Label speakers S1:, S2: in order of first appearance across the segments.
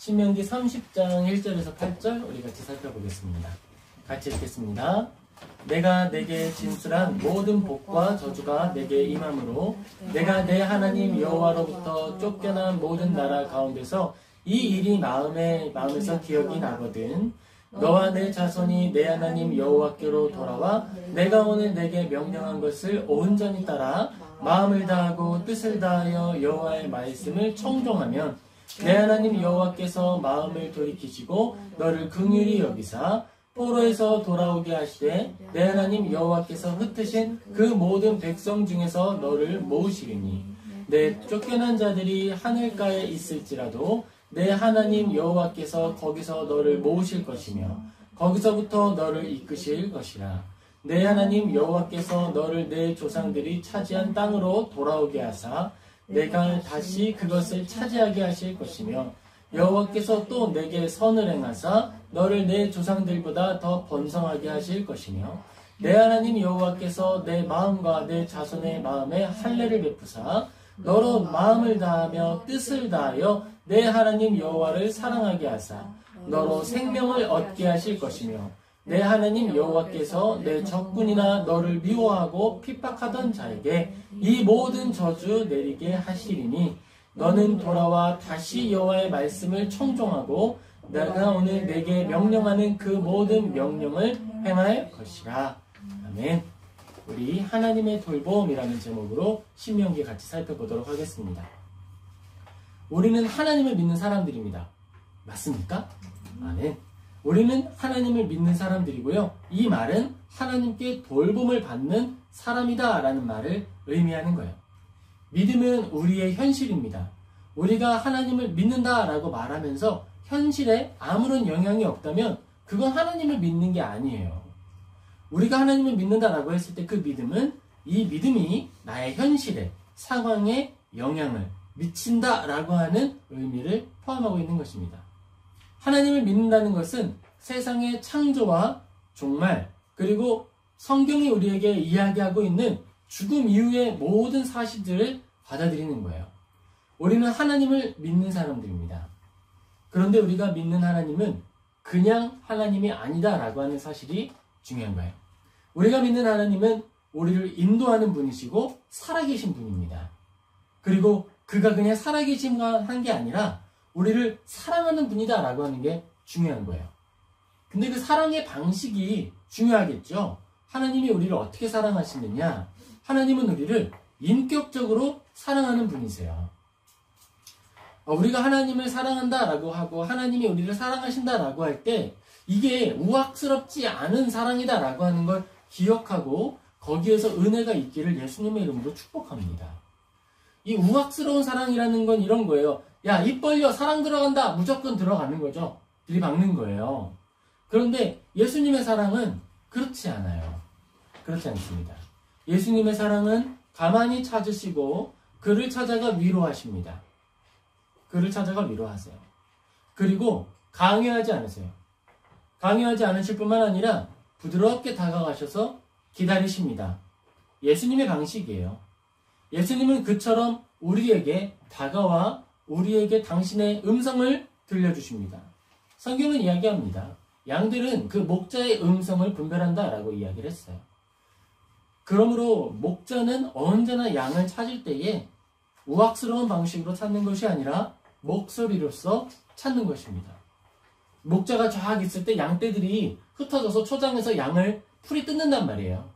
S1: 신명기 30장 1절에서 8절 우리 같이 살펴보겠습니다. 같이 읽겠습니다. 내가 내게 진술한 모든 복과 저주가 내게 임함으로 내가 내 하나님 여호와로부터 쫓겨난 모든 나라 가운데서 이 일이 마음에서 기억이 나거든. 너와 내 자손이 내 하나님 여호와께로 돌아와 내가 오늘 내게 명령한 것을 온전히 따라 마음을 다하고 뜻을 다하여 여호와의 말씀을 청종하면 내 하나님 여호와께서 마음을 돌이키시고 너를 긍휼히 여기사 포로에서 돌아오게 하시되 내 하나님 여호와께서 흩으신 그 모든 백성 중에서 너를 모으시리니 내 쫓겨난 자들이 하늘가에 있을지라도 내 하나님 여호와께서 거기서 너를 모으실 것이며 거기서부터 너를 이끄실 것이라. 내 하나님 여호와께서 너를 내 조상들이 차지한 땅으로 돌아오게 하사 내가 다시 그것을 차지하게 하실 것이며 여호와께서 또 내게 선을 행하사 너를 내 조상들보다 더 번성하게 하실 것이며 내 하나님 여호와께서 내 마음과 내 자손의 마음에 할례를 베푸사 너로 마음을 다하며 뜻을 다하여 내 하나님 여호와를 사랑하게 하사 너로 생명을 얻게 하실 것이며 내 하나님 여호와께서 내 적군이나 너를 미워하고 핍박하던 자에게 이 모든 저주 내리게 하시리니 너는 돌아와 다시 여호와의 말씀을 청종하고 내가 오늘 내게 명령하는 그 모든 명령을 행할 것이라. 아멘. 우리 하나님의 돌봄이라는 제목으로 신명기 같이 살펴보도록 하겠습니다. 우리는 하나님을 믿는 사람들입니다. 맞습니까? 아멘. 우리는 하나님을 믿는 사람들이고요. 이 말은 하나님께 돌봄을 받는 사람이다 라는 말을 의미하는 거예요. 믿음은 우리의 현실입니다. 우리가 하나님을 믿는다 라고 말하면서 현실에 아무런 영향이 없다면 그건 하나님을 믿는 게 아니에요. 우리가 하나님을 믿는다라고 했을 때 그 믿음은 이 믿음이 나의 현실에 상황에 영향을 미친다라고 하는 의미를 포함하고 있는 것입니다. 하나님을 믿는다는 것은 세상의 창조와 종말 그리고 성경이 우리에게 이야기하고 있는 죽음 이후의 모든 사실들을 받아들이는 거예요. 우리는 하나님을 믿는 사람들입니다. 그런데 우리가 믿는 하나님은 그냥 하나님이 아니다라고 하는 사실이 중요한 거예요. 우리가 믿는 하나님은 우리를 인도하는 분이시고 살아계신 분입니다. 그리고 그가 그냥 살아계심만 한 게 아니라 우리를 사랑하는 분이다라고 하는 게 중요한 거예요. 근데 그 사랑의 방식이 중요하겠죠. 하나님이 우리를 어떻게 사랑하시느냐? 하나님은 우리를 인격적으로 사랑하는 분이세요. 우리가 하나님을 사랑한다라고 하고 하나님이 우리를 사랑하신다라고 할 때 이게 우악스럽지 않은 사랑이다라고 하는 걸 기억하고 거기에서 은혜가 있기를 예수님의 이름으로 축복합니다. 이 우악스러운 사랑이라는 건 이런 거예요. 야, 입 벌려 사랑 들어간다 무조건 들어가는 거죠. 들이박는 거예요. 그런데 예수님의 사랑은 그렇지 않아요. 그렇지 않습니다. 예수님의 사랑은 가만히 찾으시고 그를 찾아가 위로하십니다. 그를 찾아가 위로하세요. 그리고 강요하지 않으세요. 강요하지 않으실 뿐만 아니라 부드럽게 다가가셔서 기다리십니다. 예수님의 방식이에요. 예수님은 그처럼 우리에게 다가와 우리에게 당신의 음성을 들려주십니다. 성경은 이야기합니다. 양들은 그 목자의 음성을 분별한다라고 이야기를 했어요. 그러므로 목자는 언제나 양을 찾을 때에 우악스러운 방식으로 찾는 것이 아니라 목소리로서 찾는 것입니다. 목자가 쫙 있을 때 양떼들이 흩어져서 초장에서 양을 풀이 뜯는단 말이에요.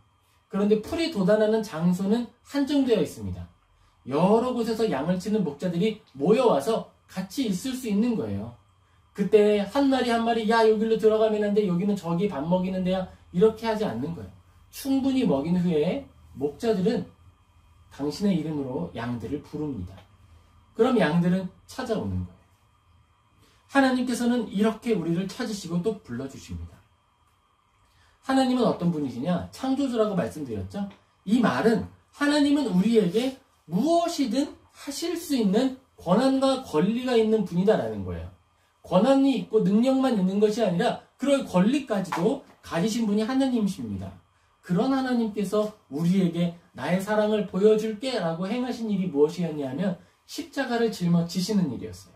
S1: 그런데 풀이 돋아나는 장소는 한정되어 있습니다. 여러 곳에서 양을 치는 목자들이 모여와서 같이 있을 수 있는 거예요. 그때 한 마리 한 마리 야 여기로 들어가면 안 돼 여기는 저기 밥 먹이는 데야 이렇게 하지 않는 거예요. 충분히 먹인 후에 목자들은 당신의 이름으로 양들을 부릅니다. 그럼 양들은 찾아오는 거예요. 하나님께서는 이렇게 우리를 찾으시고 또 불러주십니다. 하나님은 어떤 분이시냐? 창조주라고 말씀드렸죠? 이 말은 하나님은 우리에게 무엇이든 하실 수 있는 권한과 권리가 있는 분이다라는 거예요. 권한이 있고 능력만 있는 것이 아니라 그럴 권리까지도 가지신 분이 하나님이십니다. 그런 하나님께서 우리에게 나의 사랑을 보여줄게 라고 행하신 일이 무엇이었냐면 십자가를 짊어지시는 일이었어요.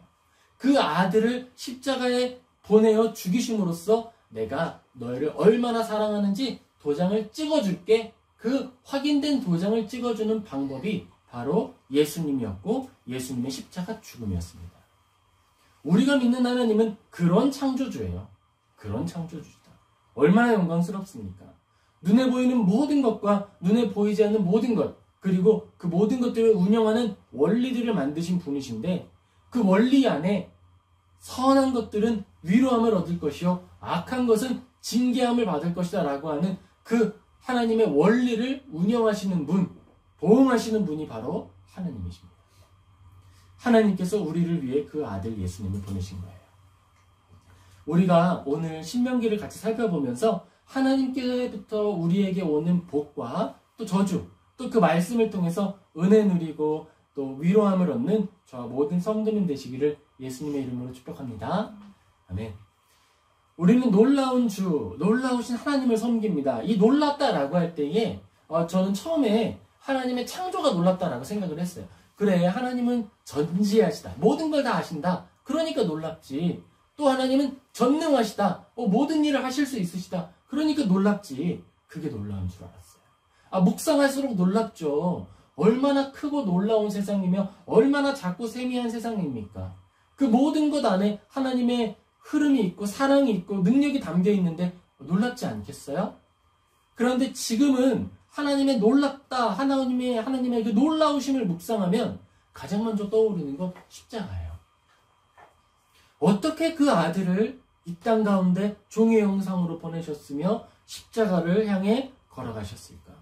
S1: 그 아들을 십자가에 보내어 죽이심으로써 내가 너희를 얼마나 사랑하는지 도장을 찍어줄게. 그 확인된 도장을 찍어주는 방법이 바로 예수님이었고 예수님의 십자가 죽음이었습니다. 우리가 믿는 하나님은 그런 창조주예요. 그런 창조주다. 얼마나 영광스럽습니까? 눈에 보이는 모든 것과 눈에 보이지 않는 모든 것, 그리고 그 모든 것들을 운영하는 원리들을 만드신 분이신데 그 원리 안에 선한 것들은 위로함을 얻을 것이요 악한 것은 징계함을 받을 것이다 라고 하는 그 하나님의 원리를 운영하시는 분, 보응하시는 분이 바로 하나님이십니다. 하나님께서 우리를 위해 그 아들 예수님을 보내신 거예요. 우리가 오늘 신명기를 같이 살펴보면서 하나님께부터 우리에게 오는 복과 또 저주, 또 그 말씀을 통해서 은혜 누리고 또 위로함을 얻는 저와 모든 성도님 되시기를 예수님의 이름으로 축복합니다. 아멘. 우리는 놀라운 주, 놀라우신 하나님을 섬깁니다. 이 놀랍다라고 할 때에 저는 처음에 하나님의 창조가 놀랍다라고 생각을 했어요. 그래, 하나님은 전지하시다. 모든 걸 다 아신다. 그러니까 놀랍지. 또 하나님은 전능하시다. 모든 일을 하실 수 있으시다. 그러니까 놀랍지. 그게 놀라운 줄 알았어요. 묵상할수록 놀랍죠. 얼마나 크고 놀라운 세상이며 얼마나 작고 세미한 세상입니까? 그 모든 것 안에 하나님의 흐름이 있고 사랑이 있고 능력이 담겨 있는데 놀랍지 않겠어요? 그런데 지금은 하나님의 놀랍다, 하나님의 그 놀라우심을 묵상하면 가장 먼저 떠오르는 건 십자가예요. 어떻게 그 아들을 이 땅 가운데 종의 형상으로 보내셨으며 십자가를 향해 걸어가셨을까?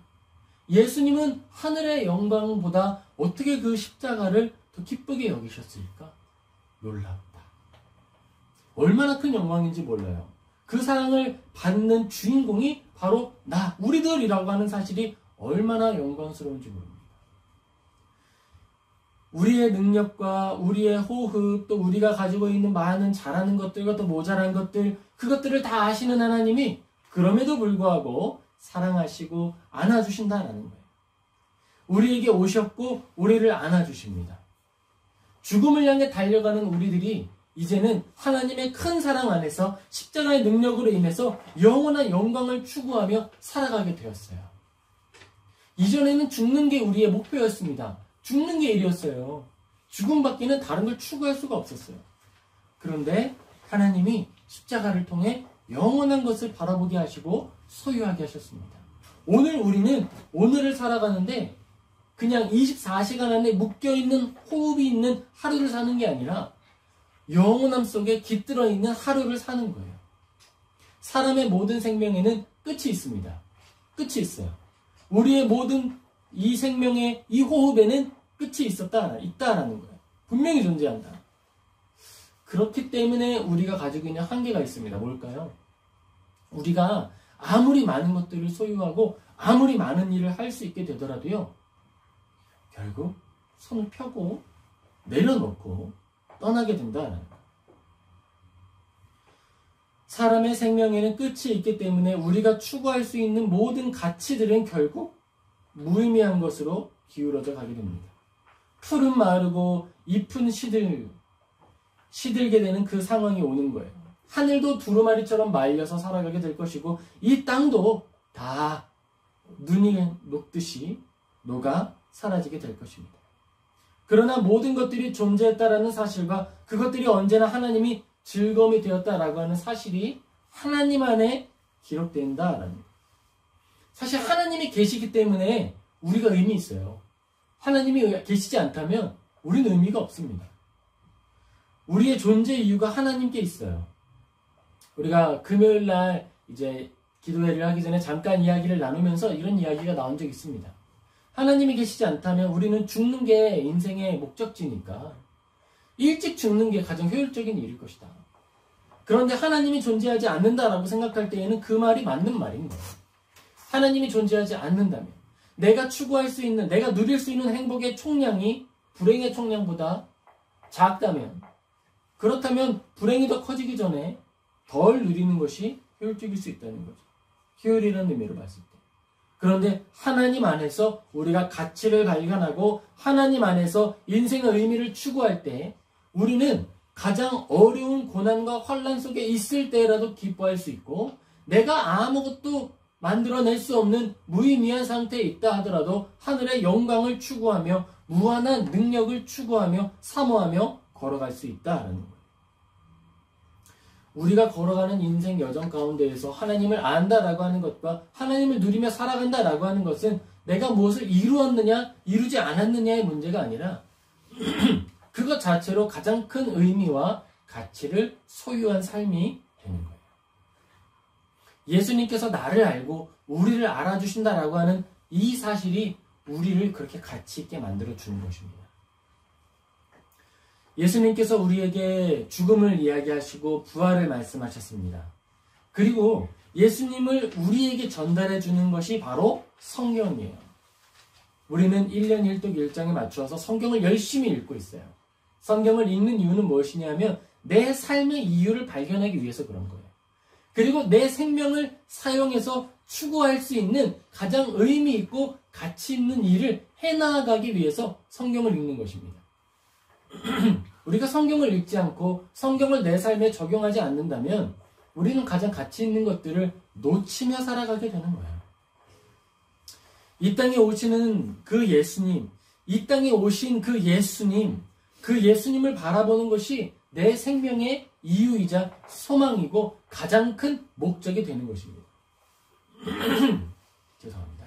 S1: 예수님은 하늘의 영광보다 어떻게 그 십자가를 더 기쁘게 여기셨을까? 놀랍다. 얼마나 큰 영광인지 몰라요. 그 사랑을 받는 주인공이 바로 우리들이라고 하는 사실이 얼마나 영광스러운지 모릅니다. 우리의 능력과 우리의 호흡, 또 우리가 가지고 있는 많은 잘하는 것들과 또 모자란 것들, 그것들을 다 아시는 하나님이 그럼에도 불구하고 사랑하시고 안아주신다는 거예요. 우리에게 오셨고 우리를 안아주십니다. 죽음을 향해 달려가는 우리들이 이제는 하나님의 큰 사랑 안에서 십자가의 능력으로 인해서 영원한 영광을 추구하며 살아가게 되었어요. 이전에는 죽는 게 우리의 목표였습니다. 죽는 게 일이었어요. 죽음밖에는 다른 걸 추구할 수가 없었어요. 그런데 하나님이 십자가를 통해 영원한 것을 바라보게 하시고 소유하게 하셨습니다. 오늘 우리는 오늘을 살아가는데 그냥 24시간 안에 묶여있는 호흡이 있는 하루를 사는 게 아니라 영원함 속에 깃들어 있는 하루를 사는 거예요. 사람의 모든 생명에는 끝이 있습니다. 끝이 있어요. 우리의 모든 이 생명의 이 호흡에는 끝이 있다라는 거예요. 분명히 존재한다. 그렇기 때문에 우리가 가지고 있는 한계가 있습니다. 뭘까요? 우리가 아무리 많은 것들을 소유하고 아무리 많은 일을 할 수 있게 되더라도요, 결국 손을 펴고 내려놓고 떠나게 된다는 거예요. 사람의 생명에는 끝이 있기 때문에 우리가 추구할 수 있는 모든 가치들은 결국 무의미한 것으로 기울어져 가게 됩니다. 풀은 마르고 잎은 시들게 되는 그 상황이 오는 거예요. 하늘도 두루마리처럼 말려서 살아가게 될 것이고 이 땅도 다 눈이 녹듯이 녹아 사라지게 될 것입니다. 그러나 모든 것들이 존재했다라는 사실과 그것들이 언제나 하나님이 즐거움이 되었다라고 하는 사실이 하나님 안에 기록된다라는 거예요. 사실 하나님이 계시기 때문에 우리가 의미 있어요. 하나님이 계시지 않다면 우리는 의미가 없습니다. 우리의 존재 이유가 하나님께 있어요. 우리가 금요일 날 이제 기도회를 하기 전에 잠깐 이야기를 나누면서 이런 이야기가 나온 적이 있습니다. 하나님이 계시지 않다면 우리는 죽는 게 인생의 목적지니까 일찍 죽는 게 가장 효율적인 일일 것이다. 그런데 하나님이 존재하지 않는다라고 생각할 때에는 그 말이 맞는 말인 거예요. 하나님이 존재하지 않는다면 내가 추구할 수 있는, 내가 누릴 수 있는 행복의 총량이 불행의 총량보다 작다면, 그렇다면 불행이 더 커지기 전에 덜 누리는 것이 효율적일 수 있다는 거죠. 효율이라는 의미로 봤을 때. 그런데 하나님 안에서 우리가 가치를 발견하고 하나님 안에서 인생의 의미를 추구할 때 우리는 가장 어려운 고난과 환난 속에 있을 때라도 기뻐할 수 있고, 내가 아무것도 만들어낼 수 없는 무의미한 상태에 있다 하더라도 하늘의 영광을 추구하며 무한한 능력을 추구하며 사모하며 걸어갈 수 있다라는 거예요. 우리가 걸어가는 인생 여정 가운데에서 하나님을 안다라고 하는 것과 하나님을 누리며 살아간다라고 하는 것은 내가 무엇을 이루었느냐 이루지 않았느냐의 문제가 아니라 그것 자체로 가장 큰 의미와 가치를 소유한 삶이 되는 거예요. 예수님께서 나를 알고 우리를 알아주신다라고 하는 이 사실이 우리를 그렇게 가치 있게 만들어 주는 것입니다. 예수님께서 우리에게 죽음을 이야기하시고 부활을 말씀하셨습니다. 그리고 예수님을 우리에게 전달해 주는 것이 바로 성경이에요. 우리는 1년 1독 1장에 맞추어서 성경을 열심히 읽고 있어요. 성경을 읽는 이유는 무엇이냐면 내 삶의 이유를 발견하기 위해서 그런 거예요. 그리고 내 생명을 사용해서 추구할 수 있는 가장 의미 있고 가치 있는 일을 해나가기 위해서 성경을 읽는 것입니다. 우리가 성경을 읽지 않고 성경을 내 삶에 적용하지 않는다면 우리는 가장 가치 있는 것들을 놓치며 살아가게 되는 거예요. 이 땅에 오시는 그 예수님, 이 땅에 오신 그 예수님을 바라보는 것이 내 생명의 이유이자 소망이고 가장 큰 목적이 되는 것입니다. 죄송합니다.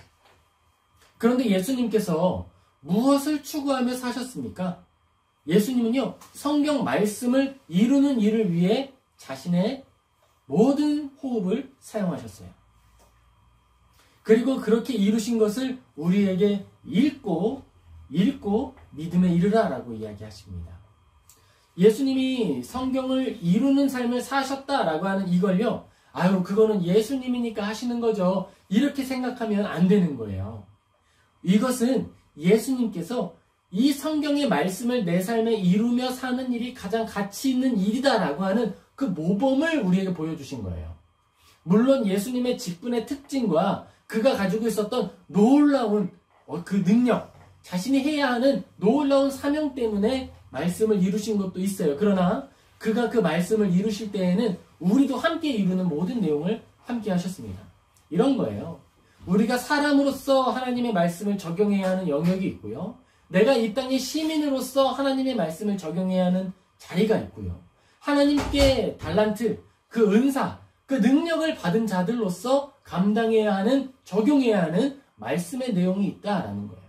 S1: 그런데 예수님께서 무엇을 추구하며 사셨습니까? 예수님은요, 성경 말씀을 이루는 일을 위해 자신의 모든 호흡을 사용하셨어요. 그리고 그렇게 이루신 것을 우리에게 읽고 믿음에 이르라라고 이야기하십니다. 예수님이 성경을 이루는 삶을 사셨다라고 하는 이걸요, 그거는 예수님이니까 하시는 거죠, 이렇게 생각하면 안 되는 거예요. 이것은 예수님께서 이 성경의 말씀을 내 삶에 이루며 사는 일이 가장 가치 있는 일이다라고 하는 그 모범을 우리에게 보여주신 거예요. 물론 예수님의 직분의 특징과 그가 가지고 있었던 놀라운 그 능력, 자신이 해야 하는 놀라운 사명 때문에 말씀을 이루신 것도 있어요. 그러나 그가 그 말씀을 이루실 때에는 우리도 함께 이루는 모든 내용을 함께 하셨습니다. 이런 거예요. 우리가 사람으로서 하나님의 말씀을 적용해야 하는 영역이 있고요. 내가 이 땅의 시민으로서 하나님의 말씀을 적용해야 하는 자리가 있고요. 하나님께 달란트, 그 은사, 그 능력을 받은 자들로서 감당해야 하는, 적용해야 하는 말씀의 내용이 있다라는 거예요.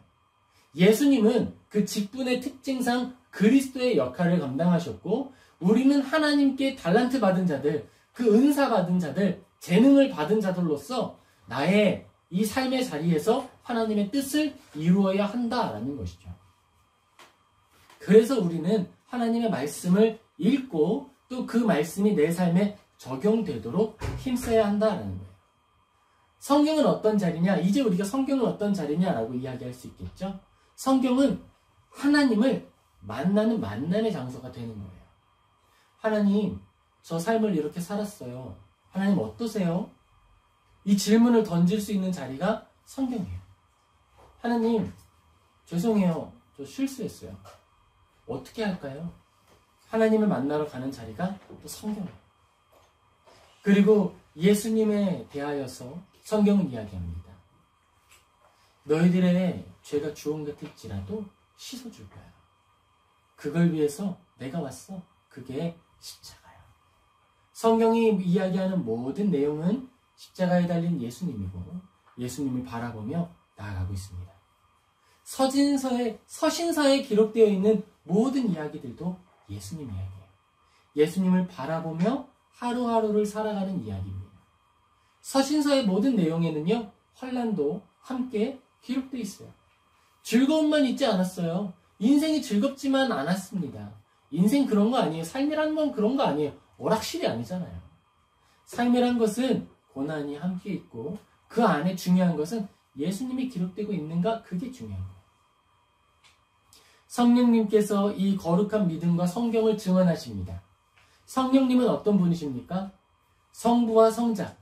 S1: 예수님은 그 직분의 특징상 그리스도의 역할을 감당하셨고, 우리는 하나님께 달란트 받은 자들, 그 은사 받은 자들, 재능을 받은 자들로서 나의 이 삶의 자리에서 하나님의 뜻을 이루어야 한다라는 것이죠. 그래서 우리는 하나님의 말씀을 읽고 또 그 말씀이 내 삶에 적용되도록 힘써야 한다라는 거예요. 성경은 어떤 자리냐? 이제 우리가 성경은 어떤 자리냐라고 이야기할 수 있겠죠? 성경은 하나님을 만나는 만남의 장소가 되는 거예요. 하나님, 저 삶을 이렇게 살았어요. 하나님 어떠세요? 이 질문을 던질 수 있는 자리가 성경이에요. 하나님, 죄송해요. 저 실수했어요. 어떻게 할까요? 하나님을 만나러 가는 자리가 또 성경이에요. 그리고 예수님에 대하여서 성경은 이야기합니다. 너희들의 죄가 주홍 같을지라도 씻어줄 거야. 그걸 위해서 내가 왔어. 그게 십자가야. 성경이 이야기하는 모든 내용은 십자가에 달린 예수님이고 예수님을 바라보며 나아가고 있습니다. 서신서에 기록되어 있는 모든 이야기들도 예수님 이야기예요. 예수님을 바라보며 하루하루를 살아가는 이야기입니다. 서신서의 모든 내용에는요, 환난도 함께 기록되어 있어요. 즐거움만 있지 않았어요. 인생이 즐겁지만 않았습니다. 인생 그런 거 아니에요. 삶이라는 건 그런 거 아니에요. 오락실이 아니잖아요. 삶이란 것은 고난이 함께 있고 그 안에 중요한 것은 예수님이 기록되고 있는가, 그게 중요한 거예요. 성령님께서 이 거룩한 믿음과 성경을 증언하십니다. 성령님은 어떤 분이십니까? 성부와 성자,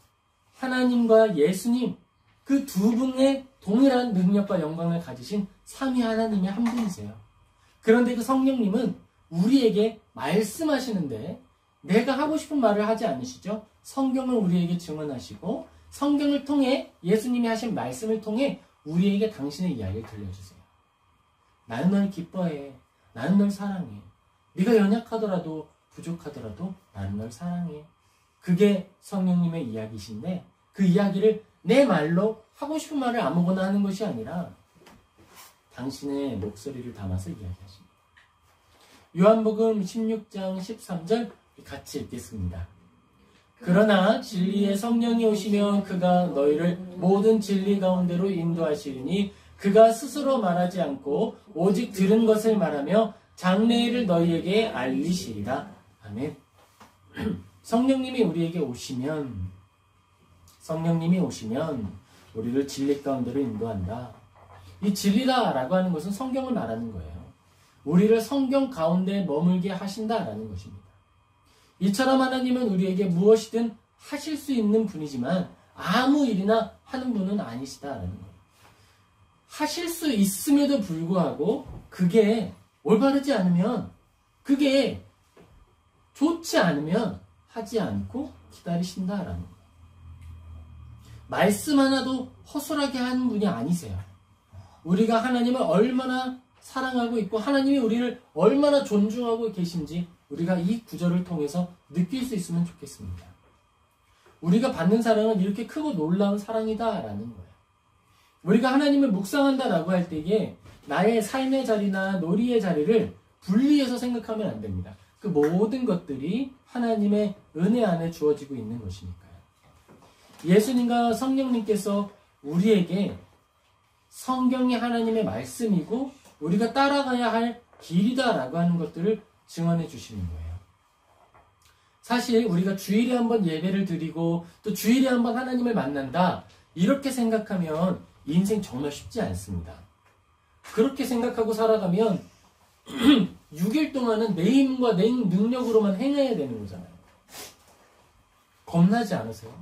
S1: 하나님과 예수님, 그 두 분의 동일한 능력과 영광을 가지신 삼위 하나님의 한 분이세요. 그런데 그 성령님은 우리에게 말씀하시는데 내가 하고 싶은 말을 하지 않으시죠? 성경을 우리에게 증언하시고 성경을 통해 예수님이 하신 말씀을 통해 우리에게 당신의 이야기를 들려주세요. 나는 널 기뻐해. 나는 널 사랑해. 네가 연약하더라도 부족하더라도 나는 널 사랑해. 그게 성령님의 이야기이신데 그 이야기를 내 말로 하고 싶은 말을 아무거나 하는 것이 아니라 당신의 목소리를 담아서 이야기하십니다. 요한복음 16장 13절 같이 읽겠습니다. 그러나 진리의 성령이 오시면 그가 너희를 모든 진리 가운데로 인도하시리니 그가 스스로 말하지 않고 오직 들은 것을 말하며 장래일을 너희에게 알리시리라. 아멘. 성령님이 우리에게 오시면 우리를 진리 가운데로 인도한다. 이 진리다라고 하는 것은 성경을 말하는 거예요. 우리를 성경 가운데 머물게 하신다라는 것입니다. 이처럼 하나님은 우리에게 무엇이든 하실 수 있는 분이지만 아무 일이나 하는 분은 아니시다라는 거예요. 하실 수 있음에도 불구하고 그게 올바르지 않으면, 그게 좋지 않으면 하지 않고 기다리신다라는 거예요. 말씀 하나도 허술하게 하는 분이 아니세요. 우리가 하나님을 얼마나 사랑하고 있고 하나님이 우리를 얼마나 존중하고 계신지 우리가 이 구절을 통해서 느낄 수 있으면 좋겠습니다. 우리가 받는 사랑은 이렇게 크고 놀라운 사랑이다라는 거예요. 우리가 하나님을 묵상한다라고 할 때에 나의 삶의 자리나 놀이의 자리를 분리해서 생각하면 안 됩니다. 그 모든 것들이 하나님의 은혜 안에 주어지고 있는 것이니까요. 예수님과 성령님께서 우리에게 성경이 하나님의 말씀이고 우리가 따라가야 할 길이다라고 하는 것들을 증언해 주시는 거예요. 사실 우리가 주일에 한번 예배를 드리고 또 주일에 한번 하나님을 만난다 이렇게 생각하면 인생 정말 쉽지 않습니다. 그렇게 생각하고 살아가면 6일 동안은 내 힘과 내 능력으로만 행해야 되는 거잖아요. 겁나지 않으세요?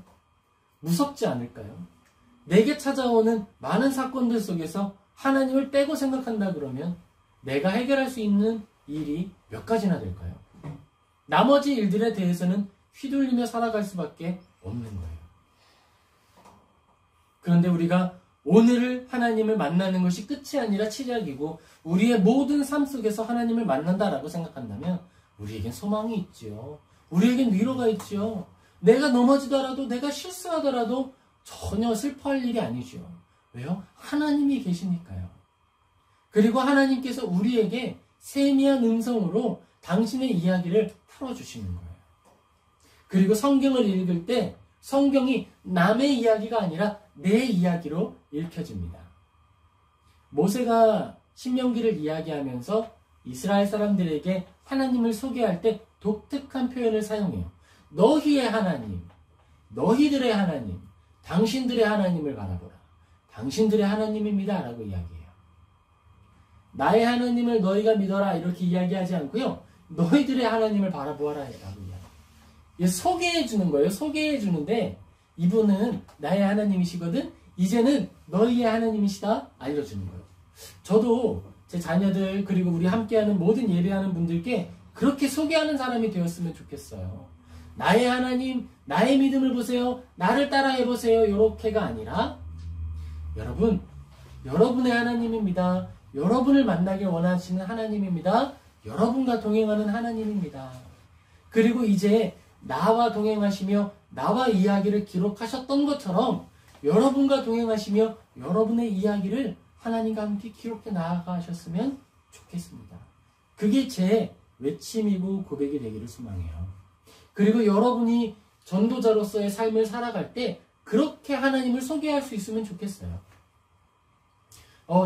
S1: 무섭지 않을까요? 내게 찾아오는 많은 사건들 속에서 하나님을 빼고 생각한다 그러면 내가 해결할 수 있는 일이 몇 가지나 될까요? 나머지 일들에 대해서는 휘둘리며 살아갈 수밖에 없는 거예요. 그런데 우리가 오늘을 하나님을 만나는 것이 끝이 아니라 시작이고 우리의 모든 삶 속에서 하나님을 만난다라고 생각한다면 우리에겐 소망이 있지요. 우리에겐 위로가 있지요. 내가 넘어지더라도 내가 실수하더라도 전혀 슬퍼할 일이 아니죠. 왜요? 하나님이 계시니까요. 그리고 하나님께서 우리에게 세미한 음성으로 당신의 이야기를 풀어주시는 거예요. 그리고 성경을 읽을 때 성경이 남의 이야기가 아니라 내 이야기로 읽혀집니다. 모세가 신명기를 이야기하면서 이스라엘 사람들에게 하나님을 소개할 때 독특한 표현을 사용해요. 너희의 하나님, 너희들의 하나님, 당신들의 하나님을 바라보라. 당신들의 하나님입니다. 라고 이야기해요. 나의 하나님을 너희가 믿어라. 이렇게 이야기하지 않고요. 너희들의 하나님을 바라보아라. 라고 이야기해요. 소개해 주는 거예요. 소개해 주는데 이분은 나의 하나님이시거든. 이제는 너희의 하나님이시다. 알려주는 거예요. 저도 제 자녀들 그리고 우리 함께하는 모든 예배하는 분들께 그렇게 소개하는 사람이 되었으면 좋겠어요. 나의 하나님, 나의 믿음을 보세요. 나를 따라해보세요. 이렇게가 아니라 여러분, 여러분의 하나님입니다. 여러분을 만나길 원하시는 하나님입니다. 여러분과 동행하는 하나님입니다. 그리고 이제 나와 동행하시며 나와 이야기를 기록하셨던 것처럼 여러분과 동행하시며 여러분의 이야기를 하나님과 함께 기록해 나아가셨으면 좋겠습니다. 그게 제 외침이고 고백이 되기를 소망해요. 그리고 여러분이 전도자로서의 삶을 살아갈 때 그렇게 하나님을 소개할 수 있으면 좋겠어요.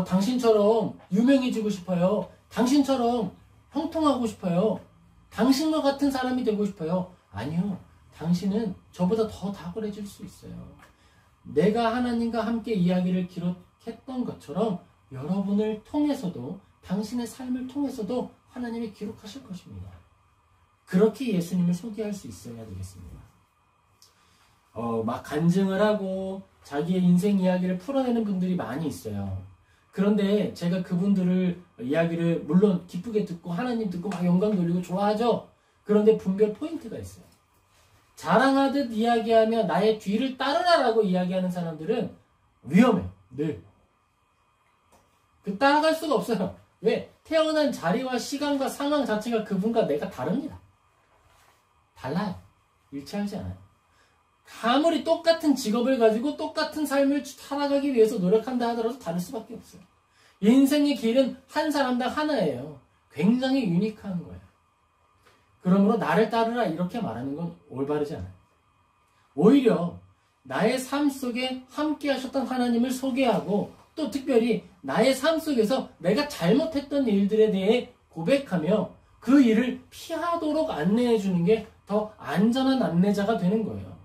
S1: 당신처럼 유명해지고 싶어요. 당신처럼 형통하고 싶어요. 당신과 같은 사람이 되고 싶어요. 아니요. 당신은 저보다 더 탁월해질 수 있어요. 내가 하나님과 함께 이야기를 기록했던 것처럼 여러분을 통해서도 당신의 삶을 통해서도 하나님이 기록하실 것입니다. 그렇게 예수님을 소개할 수 있어야 되겠습니다. 막 간증을 하고 자기의 인생 이야기를 풀어내는 분들이 많이 있어요. 그런데 제가 그분들을 이야기를 물론 기쁘게 듣고 하나님 듣고 막 영광 돌리고 좋아하죠. 그런데 분별 포인트가 있어요. 자랑하듯 이야기하며 나의 뒤를 따르라라고 이야기하는 사람들은 위험해요. 늘. 따라갈 수가 없어요. 왜? 태어난 자리와 시간과 상황 자체가 그분과 내가 다릅니다. 달라요. 일치하지 않아요. 아무리 똑같은 직업을 가지고 똑같은 삶을 살아가기 위해서 노력한다 하더라도 다를 수밖에 없어요. 인생의 길은 한 사람당 하나예요. 굉장히 유니크한 거예요. 그러므로 나를 따르라 이렇게 말하는 건 올바르지 않아요. 오히려 나의 삶 속에 함께 하셨던 하나님을 소개하고 또 특별히 나의 삶 속에서 내가 잘못했던 일들에 대해 고백하며 그 일을 피하도록 안내해 주는 게 더 안전한 안내자가 되는 거예요.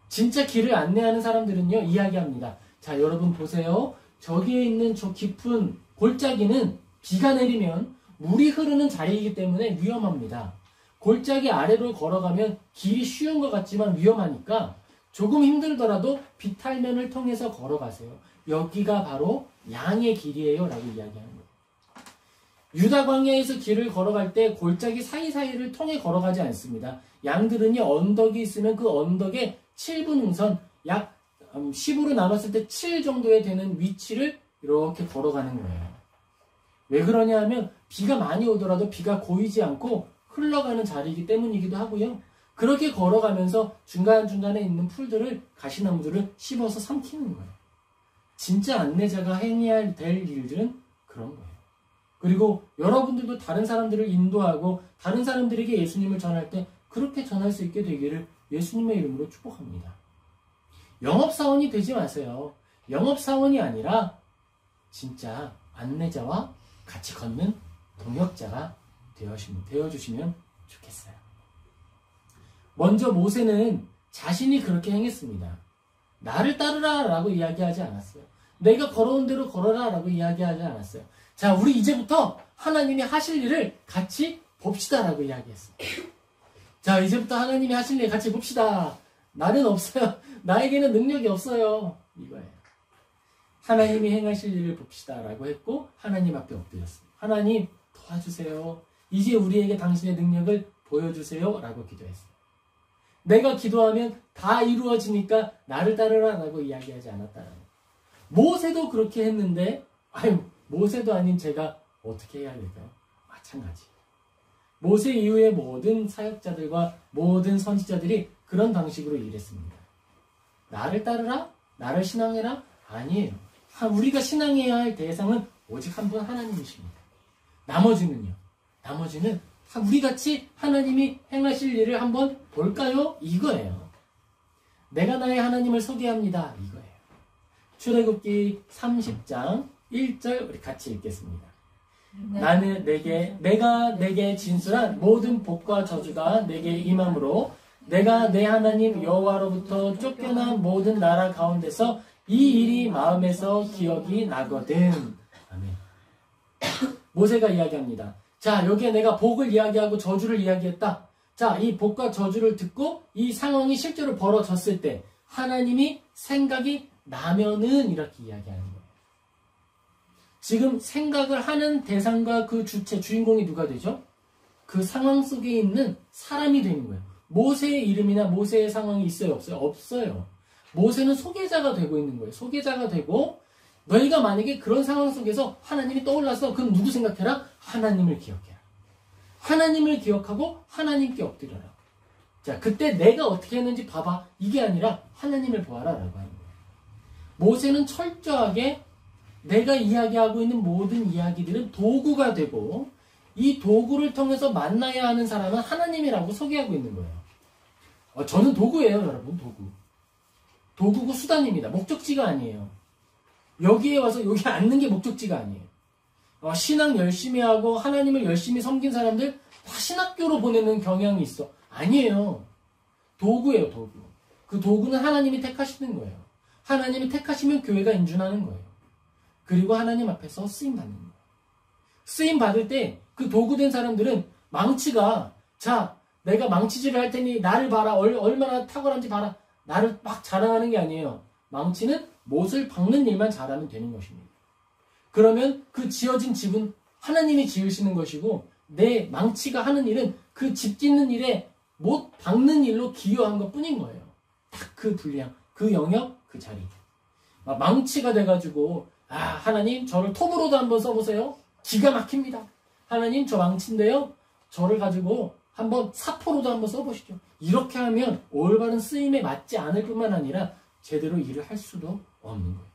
S1: 진짜 길을 안내하는 사람들은요, 이야기합니다. 자, 여러분 보세요. 저기에 있는 저 깊은 골짜기는 비가 내리면 물이 흐르는 자리이기 때문에 위험합니다. 골짜기 아래로 걸어가면 길이 쉬운 것 같지만 위험하니까 조금 힘들더라도 비탈면을 통해서 걸어가세요. 여기가 바로 양의 길이에요 라고 이야기하는 거예요. 유다 광야에서 길을 걸어갈 때 골짜기 사이사이를 통해 걸어가지 않습니다. 양들은요, 언덕이 있으면 그 언덕에 7분 응선, 약 10으로 나눴을 때 7 정도에 되는 위치를 이렇게 걸어가는 거예요. 왜 그러냐 하면 비가 많이 오더라도 비가 고이지 않고 흘러가는 자리이기 때문이기도 하고요. 그렇게 걸어가면서 중간중간에 있는 풀들을, 가시나무들을 씹어서 삼키는 거예요. 진짜 안내자가 행해야 될 일들은 그런 거예요. 그리고 여러분들도 다른 사람들을 인도하고 다른 사람들에게 예수님을 전할 때 그렇게 전할 수 있게 되기를 예수님의 이름으로 축복합니다. 영업사원이 되지 마세요. 영업사원이 아니라 진짜 안내자와 같이 걷는 동역자가 되어주시면 좋겠어요. 먼저 모세는 자신이 그렇게 행했습니다. 나를 따르라 라고 이야기하지 않았어요. 내가 걸어온 대로 걸어라 라고 이야기하지 않았어요. 자, 우리 이제부터 하나님이 하실 일을 같이 봅시다 라고 이야기했어요. 자, 이제부터 하나님이 하실 일 같이 봅시다. 나는 없어요. 나에게는 능력이 없어요. 이거예요. 하나님이 행하실 일을 봅시다 라고 했고 하나님 앞에 엎드렸어요. 하나님 도와주세요. 이제 우리에게 당신의 능력을 보여주세요 라고 기도했어요. 내가 기도하면 다 이루어지니까 나를 따르라 라고 이야기하지 않았다는 거예요. 모세도 그렇게 했는데 모세도 아닌 제가 어떻게 해야 될까요? 마찬가지. 모세 이후의 모든 사역자들과 모든 선지자들이 그런 방식으로 일했습니다. 나를 따르라? 나를 신앙해라? 아니에요. 우리가 신앙해야 할 대상은 오직 한 분 하나님이십니다. 나머지는요? 나머지는 우리같이 하나님이 행하실 일을 한번 볼까요? 이거예요. 내가 나의 하나님을 소개합니다. 이거예요. 출애굽기 30장 1절 우리 같이 읽겠습니다. 나는 내가 내게 진술한 모든 복과 저주가 내게 임함으로 내가 내 하나님 여호와로부터 쫓겨난 모든 나라 가운데서 이 일이 마음에서 기억이 나거든. 아멘. 모세가 이야기합니다. 자, 여기에 내가 복을 이야기하고 저주를 이야기했다. 자, 이 복과 저주를 듣고 이 상황이 실제로 벌어졌을 때 하나님이 생각이 나면은 이렇게 이야기하는 거예요. 지금 생각을 하는 대상과 그 주체, 주인공이 누가 되죠? 그 상황 속에 있는 사람이 되는 거예요. 모세의 이름이나 모세의 상황이 있어요? 없어요? 없어요. 모세는 소개자가 되고 있는 거예요. 소개자가 되고 너희가 만약에 그런 상황 속에서 하나님이 떠올라서 그럼 누구 생각해라? 하나님을 기억해라. 하나님을 기억하고 하나님께 엎드려라. 자, 그때 내가 어떻게 했는지 봐봐. 이게 아니라 하나님을 보아라 라고 하는 거예요. 모세는 철저하게 내가 이야기하고 있는 모든 이야기들은 도구가 되고 이 도구를 통해서 만나야 하는 사람은 하나님이라고 소개하고 있는 거예요. 저는 도구예요, 여러분. 도구고 수단입니다. 목적지가 아니에요. 여기에 와서 여기 앉는 게 목적지가 아니에요. 신앙 열심히 하고 하나님을 열심히 섬긴 사람들 다 신학교로 보내는 경향이 있어. 아니에요. 도구예요, 도구. 그 도구는 하나님이 택하시는 거예요. 하나님이 택하시면 교회가 인준하는 거예요. 그리고 하나님 앞에서 쓰임받는 거예요. 쓰임받을 때 그 도구된 사람들은 망치가 자, 내가 망치질을 할 테니 나를 봐라. 얼마나 탁월한지 봐라. 나를 막 자랑하는 게 아니에요. 망치는 못을 박는 일만 잘하면 되는 것입니다. 그러면 그 지어진 집은 하나님이 지으시는 것이고 내 망치가 하는 일은 그 집 짓는 일에 못 박는 일로 기여한 것 뿐인 거예요. 딱 그 분량, 그 영역, 그 자리. 망치가 돼가지고 하나님 저를 톱으로도 한번 써보세요. 기가 막힙니다. 하나님 저 망치인데요. 저를 가지고 한번 사포로도 한번 써보시죠. 이렇게 하면 올바른 쓰임에 맞지 않을 뿐만 아니라 제대로 일을 할 수도 없는 거예요.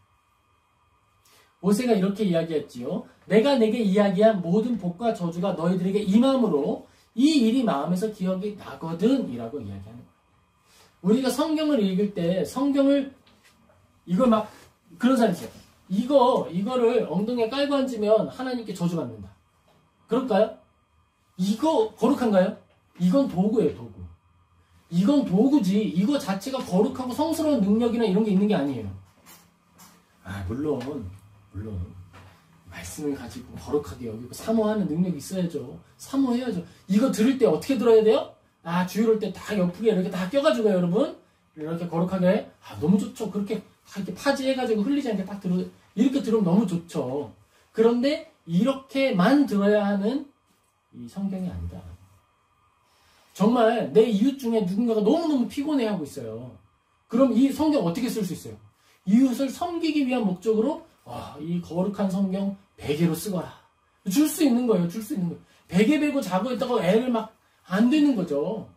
S1: 모세가 이렇게 이야기했지요. 내가 내게 이야기한 모든 복과 저주가 너희들에게 임함으로 이 일이 마음에서 기억이 나거든 이라고 이야기하는 거예요. 우리가 성경을 읽을 때 성경을 이걸 막 그런 사람이 있어요. 이거를 엉덩이에 깔고 앉으면 하나님께 저주받는다. 그럴까요? 이거 거룩한가요? 이건 도구예요, 도구. 이건 도구지. 이거 자체가 거룩하고 성스러운 능력이나 이런 게 있는 게 아니에요. 물론 말씀을 가지고 거룩하게 여기고 사모하는 능력이 있어야죠. 사모해야죠. 이거 들을 때 어떻게 들어야 돼요? 주일할 때 다 옆에 이렇게 다 껴가지고요, 여러분. 이렇게 거룩하게. 너무 좋죠. 그렇게 이렇게 파지해가지고 흘리지 않게 딱 이렇게 들으면 너무 좋죠. 그런데 이렇게만 들어야 하는 이 성경이 아니다. 정말 내 이웃 중에 누군가가 너무너무 피곤해하고 있어요. 그럼 이 성경 어떻게 쓸 수 있어요? 이웃을 섬기기 위한 목적으로 이 거룩한 성경 베개로 쓰거라. 줄 수 있는 거예요. 줄 수 있는 거예요. 베개 베고 자고 있다가 애를 막 안 되는 거죠.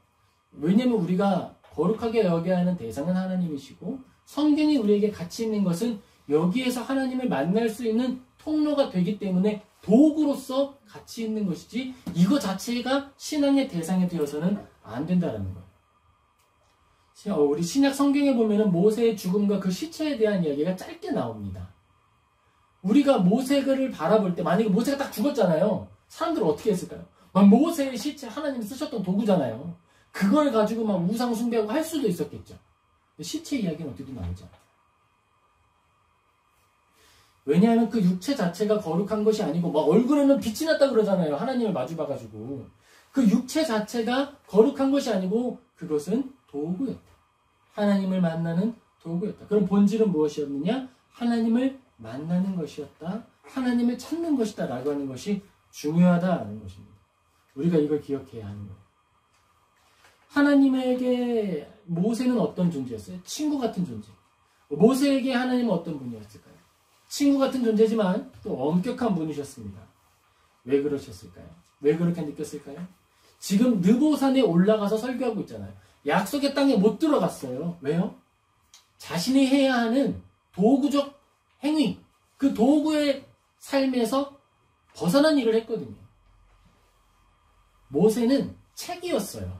S1: 왜냐면 우리가 거룩하게 여겨야 하는 대상은 하나님이시고 성경이 우리에게 가치 있는 것은 여기에서 하나님을 만날 수 있는 통로가 되기 때문에 도구로서 가치 있는 것이지 이거 자체가 신앙의 대상이 되어서는 안 된다는 거예요. 우리 신약 성경에 보면은 모세의 죽음과 그 시체에 대한 이야기가 짧게 나옵니다. 우리가 모세를 바라볼 때 만약에 모세가 딱 죽었잖아요. 사람들은 어떻게 했을까요? 모세의 시체 하나님이 쓰셨던 도구잖아요. 그걸 가지고 막 우상 숭배하고 할 수도 있었겠죠. 시체 이야기는 어디도 나오지 않아요. 왜냐하면 그 육체 자체가 거룩한 것이 아니고 얼굴에는 빛이 났다 그러잖아요. 하나님을 마주봐가지고. 그 육체 자체가 거룩한 것이 아니고 그것은 도구였다. 하나님을 만나는 도구였다. 그럼 본질은 무엇이었느냐? 하나님을 만나는 것이었다. 하나님을 찾는 것이다 라고 하는 것이 중요하다라는 것입니다. 우리가 이걸 기억해야 하는 거예요. 하나님에게 모세는 어떤 존재였어요? 친구 같은 존재. 모세에게 하나님은 어떤 분이었을까요? 친구 같은 존재지만 또 엄격한 분이셨습니다. 왜 그러셨을까요? 왜 그렇게 느꼈을까요? 지금 느보산에 올라가서 설교하고 있잖아요. 약속의 땅에 못 들어갔어요. 왜요? 자신이 해야 하는 도구적 행위, 그 도구의 삶에서 벗어난 일을 했거든요. 모세는 책이었어요.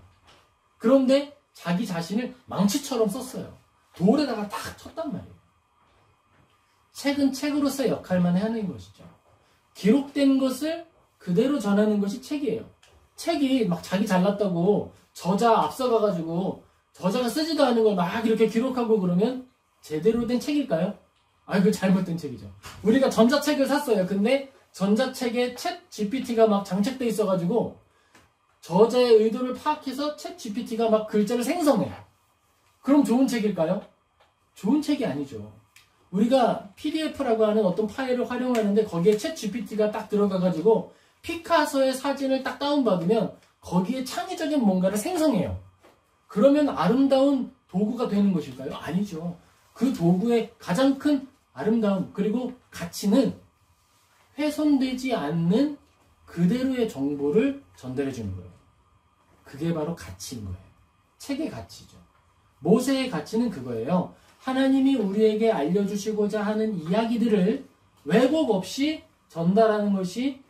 S1: 그런데 자기 자신을 망치처럼 썼어요. 돌에다가 탁 쳤단 말이에요. 책은 책으로서의 역할만 하는 것이죠. 기록된 것을 그대로 전하는 것이 책이에요. 책이 막 자기 잘났다고 저자 앞서가가지고 저자가 쓰지도 않은 걸 막 이렇게 기록하고 그러면 제대로 된 책일까요? 그 잘못된 책이죠. 우리가 전자책을 샀어요. 근데 전자책에 챗 GPT가 막 장착돼 있어가지고 저자의 의도를 파악해서 챗 GPT가 막 글자를 생성해요. 그럼 좋은 책일까요? 좋은 책이 아니죠. 우리가 PDF라고 하는 어떤 파일을 활용하는데 거기에 챗 GPT가 딱 들어가가지고 피카소의 사진을 딱 다운받으면 거기에 창의적인 뭔가를 생성해요. 그러면 아름다운 도구가 되는 것일까요? 아니죠. 그 도구의 가장 큰 아름다움 그리고 가치는 훼손되지 않는 그대로의 정보를 전달해 주는 거예요. 그게 바로 가치인 거예요. 책의 가치죠. 모세의 가치는 그거예요. 하나님이 우리에게 알려주시고자 하는 이야기들을 왜곡 없이 전달하는 것이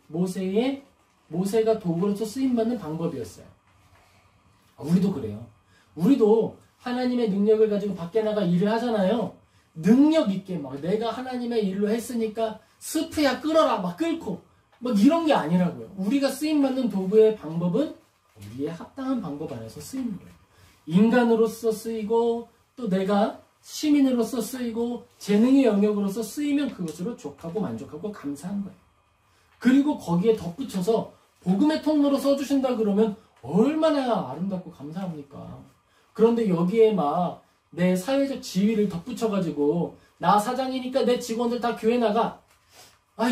S1: 모세가 도구로서 쓰임받는 방법이었어요. 우리도 그래요. 우리도 하나님의 능력을 가지고 밖에 나가 일을 하잖아요. 능력 있게 내가 하나님의 일로 했으니까 스프야 끌어라 끌고 이런 게 아니라고요. 우리가 쓰임받는 도구의 방법은 우리의 합당한 방법 안에서 쓰이는 거예요. 인간으로서 쓰이고 또 내가 시민으로서 쓰이고 재능의 영역으로서 쓰이면 그것으로 족하고 만족하고 감사한 거예요. 그리고 거기에 덧붙여서 복음의 통로로 써주신다 그러면 얼마나 아름답고 감사합니까? 그런데 여기에 내 사회적 지위를 덧붙여가지고 나 사장이니까 내 직원들 다 교회 나가.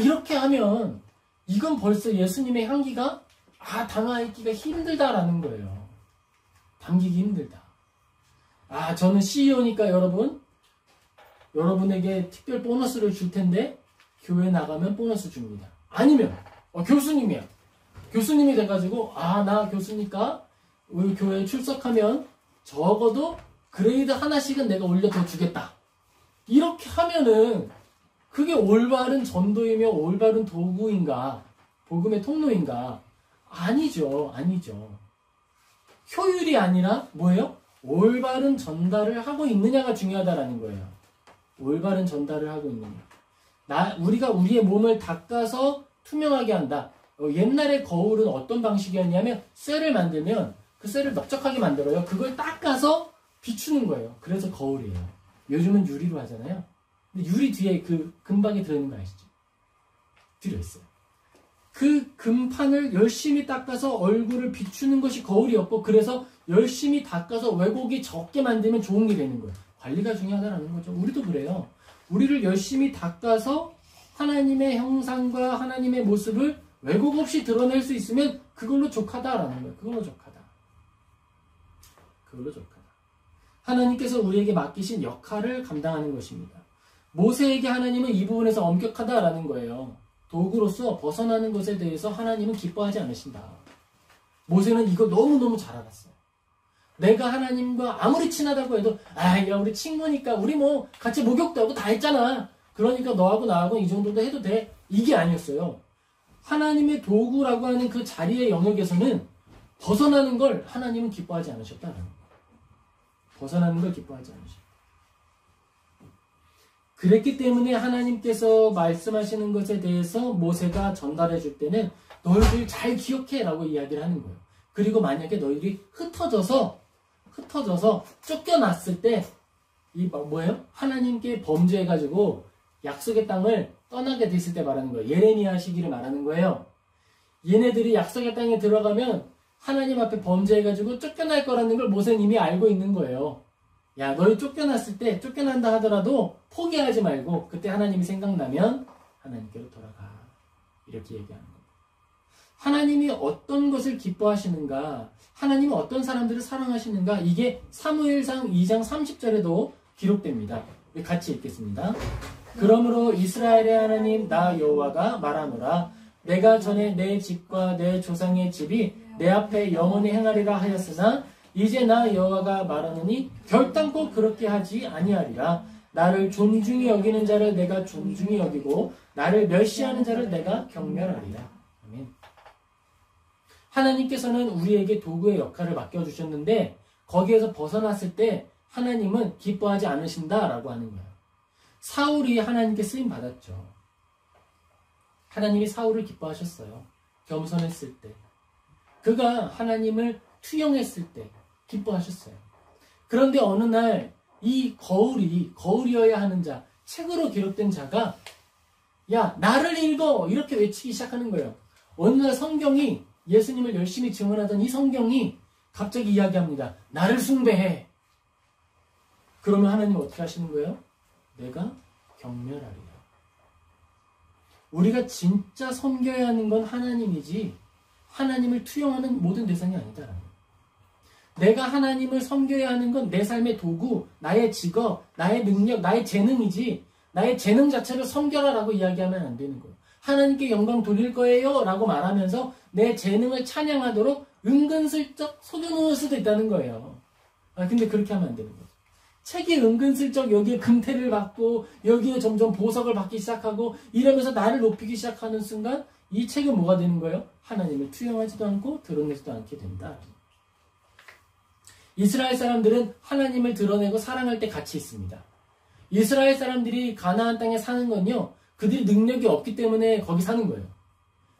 S1: 이렇게 하면 이건 벌써 예수님의 향기가 담아있기가 힘들다라는 거예요. 담기기 힘들다. 저는 CEO니까 여러분에게 특별 보너스를 줄 텐데 교회 나가면 보너스 줍니다. 아니면 교수님이야. 교수님이 돼가지고 나 교수니까 우리 교회에 출석하면 적어도 그레이드 하나씩은 내가 올려 더 주겠다. 이렇게 하면은 그게 올바른 전도이며 올바른 도구인가? 복음의 통로인가? 아니죠. 효율이 아니라 뭐예요? 올바른 전달을 하고 있느냐가 중요하다라는 거예요. 올바른 전달을 하고 있느냐. 우리가 우리의 몸을 닦아서 투명하게 한다. 옛날에 거울은 어떤 방식이었냐면 쇠를 만들면 그 쇠를 넓적하게 만들어요. 그걸 닦아서 비추는 거예요. 그래서 거울이에요. 요즘은 유리로 하잖아요. 근데 유리 뒤에 그 금박이 들어있는 거 아시죠? 들어있어요. 그 금판을 열심히 닦아서 얼굴을 비추는 것이 거울이었고, 그래서 열심히 닦아서 왜곡이 적게 만들면 좋은 게 되는 거예요. 관리가 중요하다는 거죠. 우리도 그래요. 우리를 열심히 닦아서 하나님의 형상과 하나님의 모습을 왜곡 없이 드러낼 수 있으면 그걸로 족하다라는 거예요. 그걸로 족하다. 하나님께서 우리에게 맡기신 역할을 감당하는 것입니다. 모세에게 하나님은 이 부분에서 엄격하다라는 거예요. 도구로서 벗어나는 것에 대해서 하나님은 기뻐하지 않으신다. 모세는 이거 너무너무 잘 알았어요. 내가 하나님과 아무리 친하다고 해도 야 우리 친구니까 우리 뭐 같이 목욕도 하고 다 했잖아. 그러니까 너하고 나하고 이 정도도 해도 돼. 이게 아니었어요. 하나님의 도구라고 하는 그 자리의 영역에서는 벗어나는 걸 하나님은 기뻐하지 않으셨다는 거예요. 벗어나는 걸 기뻐하지 않으셨다. 그랬기 때문에 하나님께서 말씀하시는 것에 대해서 모세가 전달해 줄 때는 너희들 잘 기억해 라고 이야기를 하는 거예요. 그리고 만약에 너희들이 흩어져서 쫓겨났을 때 뭐예요? 하나님께 범죄해가지고 약속의 땅을 떠나게 됐을 때 말하는 거예요. 예레미야 시기를 말하는 거예요. 얘네들이 약속의 땅에 들어가면 하나님 앞에 범죄해가지고 쫓겨날 거라는 걸 모세는 이미 알고 있는 거예요. 야, 너희 쫓겨난다 하더라도 포기하지 말고 그때 하나님이 생각나면 하나님께로 돌아가. 이렇게 얘기하는 거예요. 하나님이 어떤 것을 기뻐하시는가, 하나님이 어떤 사람들을 사랑하시는가, 이게 사무엘상 2장 30절에도 기록됩니다. 같이 읽겠습니다. 그러므로 이스라엘의 하나님 나 여호와가 말하노라. 내가 전에 내 집과 내 조상의 집이 내 앞에 영원히 행하리라 하였으나 이제 나 여호와가 말하노니 결단코 그렇게 하지 아니하리라. 나를 존중히 여기는 자를 내가 존중히 여기고 나를 멸시하는 자를 내가 경멸하리라. 아멘. 하나님께서는 우리에게 도구의 역할을 맡겨주셨는데 거기에서 벗어났을 때 하나님은 기뻐하지 않으신다라고 하는 거예요. 사울이 하나님께 쓰임 받았죠. 하나님이 사울을 기뻐하셨어요. 겸손했을 때. 그가 하나님을 투영했을 때 기뻐하셨어요. 그런데 어느 날 이 거울이어야 하는 자, 책으로 기록된 자가 야 나를 읽어 이렇게 외치기 시작하는 거예요. 어느 날 성경이 예수님을 열심히 증언하던 이 성경이 갑자기 이야기합니다. 나를 숭배해. 그러면 하나님 어떻게 하시는 거예요? 내가 경멸하리라. 우리가 진짜 섬겨야 하는 건 하나님이지 하나님을 투영하는 모든 대상이 아니다라는 거예요. 내가 하나님을 섬겨야 하는 건 내 삶의 도구, 나의 직업, 나의 능력, 나의 재능이지 나의 재능 자체를 섬겨라라고 이야기하면 안 되는 거예요. 하나님께 영광 돌릴 거예요 라고 말하면서 내 재능을 찬양하도록 은근슬쩍 속여놓을 수도 있다는 거예요. 근데 그렇게 하면 안 되는 거죠. 책이 은근슬쩍 여기에 금태를 받고 여기에 점점 보석을 받기 시작하고 이러면서 나를 높이기 시작하는 순간 이 책은 뭐가 되는 거예요? 하나님을 투영하지도 않고 드러내지도 않게 된다. 이스라엘 사람들은 하나님을 드러내고 사랑할 때 같이 있습니다. 이스라엘 사람들이 가나안 땅에 사는 건요, 그들이 능력이 없기 때문에 거기 사는 거예요.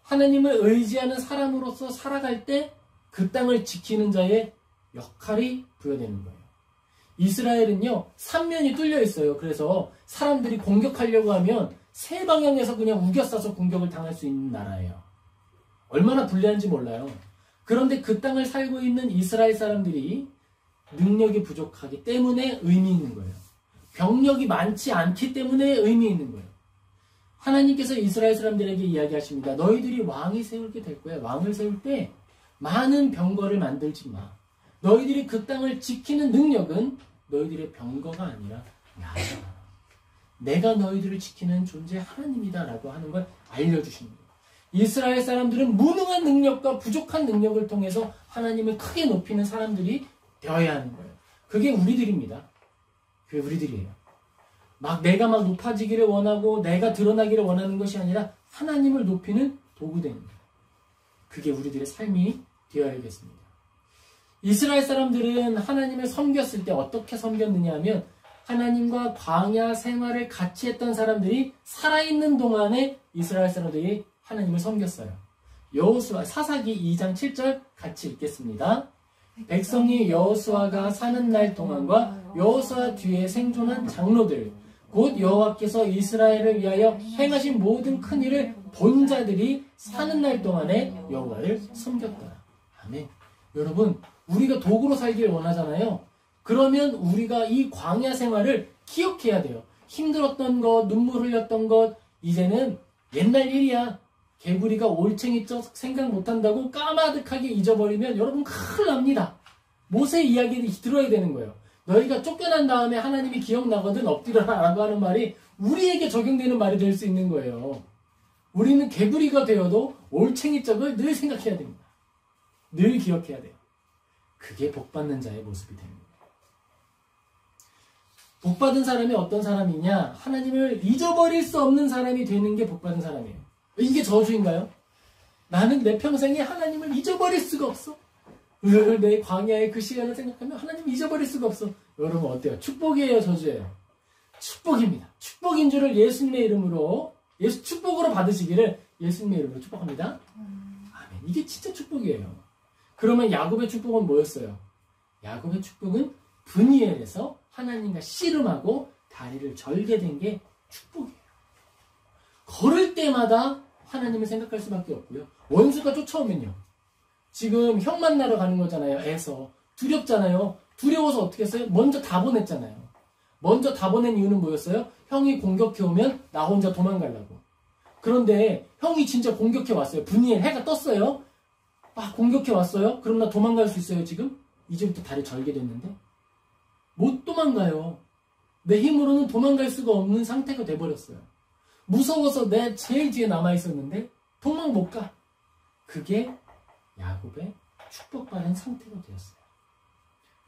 S1: 하나님을 의지하는 사람으로서 살아갈 때 그 땅을 지키는 자의 역할이 부여되는 거예요. 이스라엘은요, 삼면이 뚫려 있어요. 그래서 사람들이 공격하려고 하면 세 방향에서 그냥 우겨싸서 공격을 당할 수 있는 나라예요. 얼마나 불리한지 몰라요. 그런데 그 땅을 살고 있는 이스라엘 사람들이 능력이 부족하기 때문에 의미 있는 거예요. 병력이 많지 않기 때문에 의미 있는 거예요. 하나님께서 이스라엘 사람들에게 이야기하십니다. 너희들이 왕이 세울게 될 거야. 왕을 세울 때 많은 병거를 만들지 마. 너희들이 그 땅을 지키는 능력은 너희들의 병거가 아니라 나야. 내가 너희들을 지키는 존재 하나님이다 라고 하는 걸 알려주시는 거예요. 이스라엘 사람들은 무능한 능력과 부족한 능력을 통해서 하나님을 크게 높이는 사람들이 되어야 하는 거예요. 그게 우리들입니다. 그게 우리들이에요. 내가 높아지기를 원하고 내가 드러나기를 원하는 것이 아니라 하나님을 높이는 도구 되는 거예요. 그게 우리들의 삶이 되어야겠습니다. 이스라엘 사람들은 하나님을 섬겼을 때 어떻게 섬겼느냐 하면 하나님과 광야 생활을 같이 했던 사람들이 살아있는 동안에 이스라엘 사람들이 하나님을 섬겼어요. 여호수아 사사기 2장 7절 같이 읽겠습니다. 백성이 여호수아가 사는 날 동안과 여호수아 뒤에 생존한 장로들 곧 여호와께서 이스라엘을 위하여 행하신 모든 큰 일을 본 자들이 사는 날 동안에 여호와를 섬겼더라. 아멘. 여러분, 우리가 도구로 살길 원하잖아요. 그러면 우리가 이 광야 생활을 기억해야 돼요. 힘들었던 것, 눈물 흘렸던 것, 이제는 옛날 일이야. 개구리가 올챙이적 생각 못한다고 까마득하게 잊어버리면 여러분 큰일 납니다. 모세 이야기를 들어야 되는 거예요. 너희가 쫓겨난 다음에 하나님이 기억나거든 엎드려라 라고 하는 말이 우리에게 적용되는 말이 될 수 있는 거예요. 우리는 개구리가 되어도 올챙이적을 늘 생각해야 됩니다. 늘 기억해야 돼요. 그게 복받는 자의 모습이 되는 거예요. 복받은 사람이 어떤 사람이냐? 하나님을 잊어버릴 수 없는 사람이 되는 게 복받은 사람이에요. 이게 저주인가요? 나는 내 평생에 하나님을 잊어버릴 수가 없어. 내 광야의 그 시간을 생각하면 하나님을 잊어버릴 수가 없어. 여러분 어때요? 축복이에요? 저주예요? 축복입니다. 축복인 줄을 예수님의 이름으로 축복으로 받으시기를 예수님의 이름으로 축복합니다. 아멘. 이게 진짜 축복이에요. 그러면 야곱의 축복은 뭐였어요? 야곱의 축복은 브니엘에서 하나님과 씨름하고 다리를 절게 된 게 축복이에요. 걸을 때마다 하나님을 생각할 수밖에 없고요. 원수가 쫓아오면요. 지금 형 만나러 가는 거잖아요. 애서. 두렵잖아요. 두려워서 어떻게 했어요? 먼저 다 보냈잖아요. 먼저 다 보낸 이유는 뭐였어요? 형이 공격해 오면 나 혼자 도망가려고. 그런데 형이 진짜 공격해 왔어요. 분이엘 해가 떴어요. 공격해 왔어요. 그럼 나 도망갈 수 있어요 지금? 이제부터 다리 절게 됐는데? 못 도망가요. 내 힘으로는 도망갈 수가 없는 상태가 돼버렸어요. 무서워서 내 제일 뒤에 남아있었는데 도망 못 가. 그게 야곱의 축복받은 상태가 되었어요.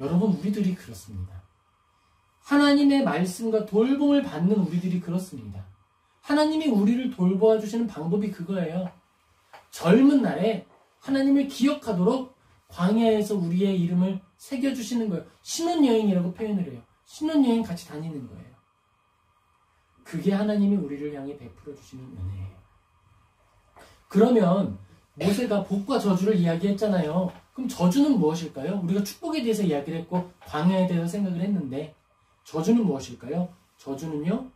S1: 여러분 우리들이 그렇습니다. 하나님의 말씀과 돌봄을 받는 우리들이 그렇습니다. 하나님이 우리를 돌보아 주시는 방법이 그거예요. 젊은 날에 하나님을 기억하도록 광야에서 우리의 이름을 새겨주시는 거예요. 신혼여행이라고 표현을 해요. 신혼여행 같이 다니는 거예요. 그게 하나님이 우리를 향해 베풀어 주시는 은혜예요. 그러면 모세가 복과 저주를 이야기했잖아요. 그럼 저주는 무엇일까요? 우리가 축복에 대해서 이야기를 했고 광야에 대해서 생각을 했는데 저주는 무엇일까요? 저주는요,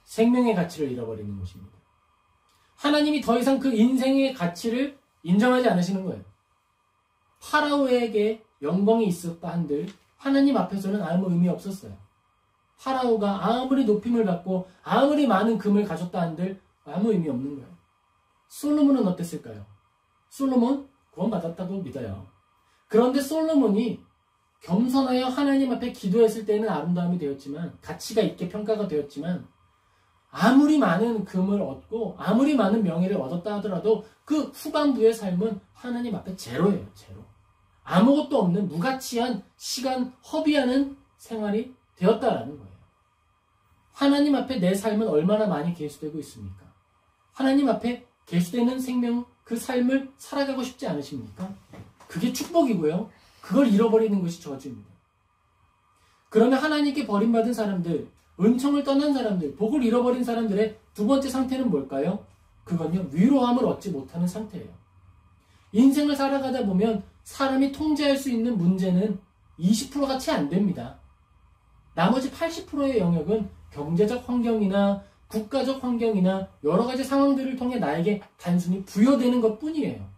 S1: 생명의 가치를 잃어버리는 것입니다. 하나님이 더 이상 그 인생의 가치를 인정하지 않으시는 거예요. 파라오에게 영광이 있었다 한들 하나님 앞에서는 아무 의미 없었어요. 파라오가 아무리 높임을 받고 아무리 많은 금을 가졌다 한들 아무 의미 없는 거예요. 솔로몬은 어땠을까요? 솔로몬 구원받았다고 믿어요. 그런데 솔로몬이 겸손하여 하나님 앞에 기도했을 때는 아름다움이 되었지만, 가치가 있게 평가가 되었지만, 아무리 많은 금을 얻고 아무리 많은 명예를 얻었다 하더라도 그 후반부의 삶은 하나님 앞에 제로예요. 제로. 아무것도 없는 무가치한 시간 허비하는 생활이 되었다라는 거예요. 하나님 앞에 내 삶은 얼마나 많이 계수되고 있습니까? 하나님 앞에 계수되는 생명, 그 삶을 살아가고 싶지 않으십니까? 그게 축복이고요. 그걸 잃어버리는 것이 저주입니다. 그러면 하나님께 버림받은 사람들, 은총을 떠난 사람들, 복을 잃어버린 사람들의 두 번째 상태는 뭘까요? 그건요, 위로함을 얻지 못하는 상태예요. 인생을 살아가다 보면 사람이 통제할 수 있는 문제는 20%가 채 안 됩니다. 나머지 80%의 영역은 경제적 환경이나 국가적 환경이나 여러 가지 상황들을 통해 나에게 단순히 부여되는 것 뿐이에요.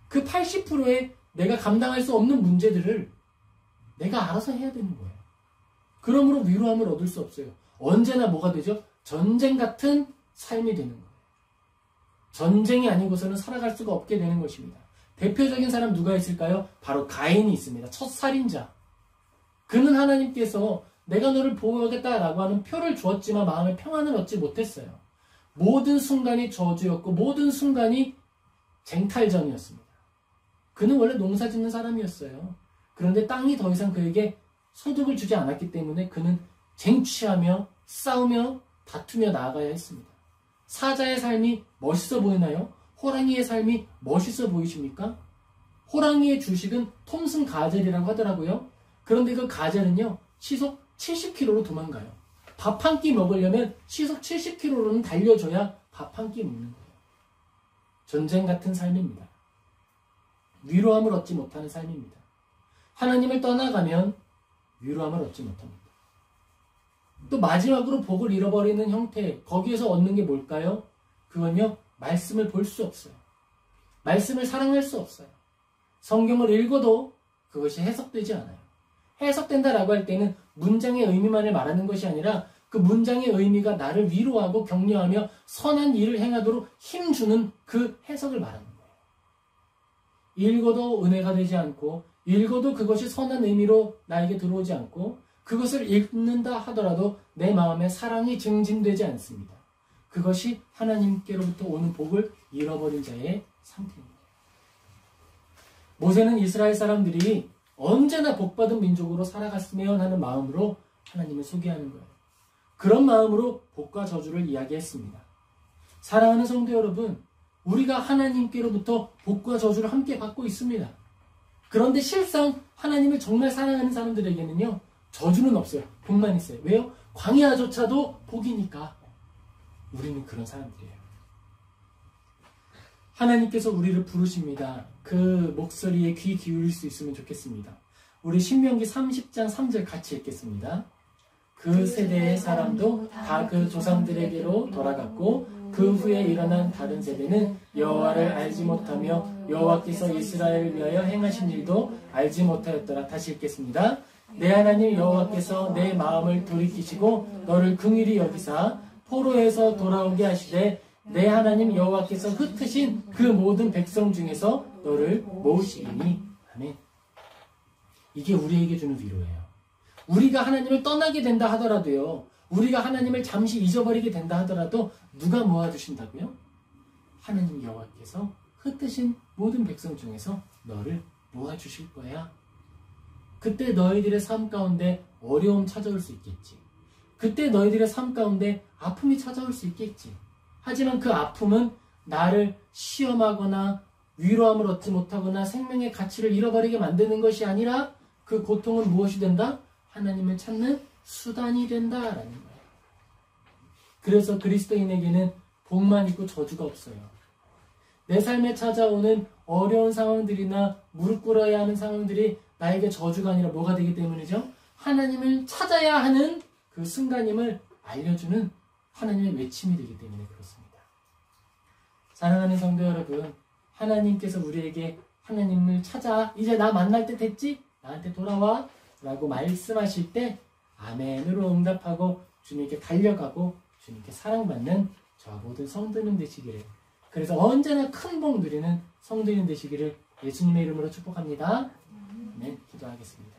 S1: 그 80%의 내가 감당할 수 없는 문제들을 내가 알아서 해야 되는 거예요. 그러므로 위로함을 얻을 수 없어요. 언제나 뭐가 되죠? 전쟁 같은 삶이 되는 거예요. 전쟁이 아니고서는 살아갈 수가 없게 되는 것입니다. 대표적인 사람 누가 있을까요? 바로 가인이 있습니다. 첫 살인자. 그는 하나님께서 내가 너를 보호하겠다라고 하는 표를 주었지만 마음의 평안을 얻지 못했어요. 모든 순간이 저주였고 모든 순간이 쟁탈전이었습니다. 그는 원래 농사 짓는 사람이었어요. 그런데 땅이 더 이상 그에게 소득을 주지 않았기 때문에 그는 쟁취하며 싸우며 다투며 나아가야 했습니다. 사자의 삶이 멋있어 보이나요? 호랑이의 삶이 멋있어 보이십니까? 호랑이의 주식은 톰슨 가젤이라고 하더라고요. 그런데 그 가젤은요, 시속 70km로 도망가요. 밥 한 끼 먹으려면 시속 70km로는 달려줘야 밥 한 끼 먹는 거예요. 전쟁 같은 삶입니다. 위로함을 얻지 못하는 삶입니다. 하나님을 떠나가면 위로함을 얻지 못합니다. 또 마지막으로 복을 잃어버리는 형태, 거기에서 얻는 게 뭘까요? 그건요, 말씀을 볼 수 없어요. 말씀을 사랑할 수 없어요. 성경을 읽어도 그것이 해석되지 않아요. 해석된다라고 할 때는 문장의 의미만을 말하는 것이 아니라 그 문장의 의미가 나를 위로하고 격려하며 선한 일을 행하도록 힘주는 그 해석을 말하는 거예요. 읽어도 은혜가 되지 않고 읽어도 그것이 선한 의미로 나에게 들어오지 않고 그것을 읽는다 하더라도 내 마음에 사랑이 증진되지 않습니다. 그것이 하나님께로부터 오는 복을 잃어버린 자의 상태입니다. 모세는 이스라엘 사람들이 언제나 복받은 민족으로 살아갔으면 하는 마음으로 하나님을 소개하는 거예요. 그런 마음으로 복과 저주를 이야기했습니다. 사랑하는 성도 여러분, 우리가 하나님께로부터 복과 저주를 함께 받고 있습니다. 그런데 실상 하나님을 정말 사랑하는 사람들에게는요, 저주는 없어요. 복만 있어요. 왜요? 광야조차도 복이니까. 우리는 그런 사람들이에요. 하나님께서 우리를 부르십니다. 그 목소리에 귀 기울일 수 있으면 좋겠습니다. 우리 신명기 30장 3절 같이 읽겠습니다. 그 세대의 사람도 다 그 조상들에게로 돌아갔고 그 후에 일어난 다른 세대는 여호와를 알지 못하며 여호와께서 이스라엘을 위하여 행하신 일도 알지 못하였더라. 다시 읽겠습니다. 내 하나님 여호와께서 내 마음을 돌이키시고 너를 긍휼히 여기사 포로에서 돌아오게 하시되 내 하나님 여호와께서 흩으신 그 모든 백성 중에서 너를 모으시리니. 아멘. 이게 우리에게 주는 위로예요. 우리가 하나님을 떠나게 된다 하더라도요, 우리가 하나님을 잠시 잊어버리게 된다 하더라도 누가 모아주신다고요? 하나님 여호와께서 흩으신 모든 백성 중에서 너를 모아주실 거야. 그때 너희들의 삶 가운데 어려움 찾아올 수 있겠지. 그때 너희들의 삶 가운데 아픔이 찾아올 수 있겠지. 하지만 그 아픔은 나를 시험하거나 위로함을 얻지 못하거나 생명의 가치를 잃어버리게 만드는 것이 아니라 그 고통은 무엇이 된다? 하나님을 찾는 수단이 된다라는 거예요. 그래서 그리스도인에게는 복만 있고 저주가 없어요. 내 삶에 찾아오는 어려운 상황들이나 무릎 꿇어야 하는 상황들이 나에게 저주가 아니라 뭐가 되기 때문이죠? 하나님을 찾아야 하는 그 순간임을 알려주는 하나님의 외침이 되기 때문에 그렇습니다. 사랑하는 성도 여러분, 하나님께서 우리에게 하나님을 찾아, 이제 나 만날 때 됐지? 나한테 돌아와 라고 말씀하실 때 아멘으로 응답하고 주님께 달려가고 주님께 사랑받는 저와 모든 성도님 되시기를, 그래서 언제나 큰 복 누리는 성도님 되시기를 예수님의 이름으로 축복합니다. 네, 기도하겠습니다.